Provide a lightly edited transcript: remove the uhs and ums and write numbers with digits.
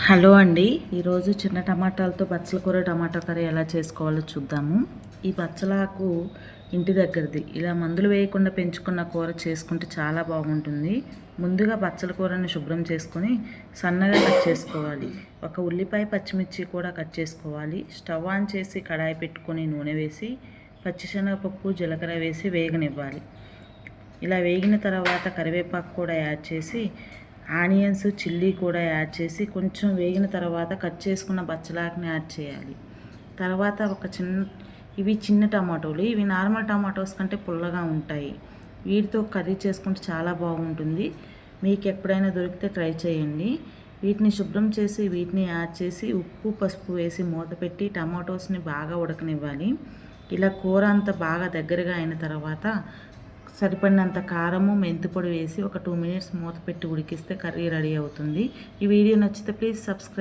Hello అండి, ఈరోజు చిన్న టమాటాలతో బచ్చల కూర టమాటా కర్రీ ఎలా చేసుకోవాలో చూద్దాము. ఈ బచ్చలాకు ఇంటి దగ్గరది, ఇలా మందులు వేయకుండా పెంచుకున్న కూర చేసుకుంటే చాలా బాగుంటుంది. ముందుగా బచ్చల కూరని శుభ్రం చేసుకొని సన్నగా కట్ చేసుకోవాలి. ఒక ఉల్లిపాయ పచ్చిమిర్చి కూడా కట్ చేసుకోవాలి. స్టవ్ ఆన్ చేసి కడాయి పెట్టుకొని నూనె వేసి పచ్చిశనగపప్పు జీలకర్ర వేసి వేగనివ్వాలి. ఇలా వేగిన తర్వాత కరివేపాకు కూడా యాడ్ చేసి ఆనియన్స్ చిల్లీ కూడా యాడ్ చేసి కొంచెం వేగిన తర్వాత కట్ చేసుకున్న బచ్చలాకుని యాడ్ చేయాలి. తర్వాత ఇవి చిన్న టమాటోలు, ఇవి నార్మల్ టమాటోస్ కంటే పుల్లగా ఉంటాయి. వీటితో కర్రీ చేసుకుంటే చాలా బాగుంటుంది. మీకు ఎప్పుడైనా దొరికితే ట్రై చేయండి. వీటిని శుభ్రం చేసి వీటిని యాడ్ చేసి ఉప్పు పసుపు వేసి మూత పెట్టి టమాటోస్ని బాగా ఉడకనివ్వాలి. ఇలా కూర అంతా బాగా దగ్గరగా అయిన తర్వాత సరిపడినంత కారము మెంతిపొడి వేసి ఒక 2 మినిట్స్ మూత పెట్టి ఉడికిస్తే కర్రీ రెడీ అవుతుంది. ఈ వీడియో నచ్చితే ప్లీజ్ సబ్స్క్రైబ్.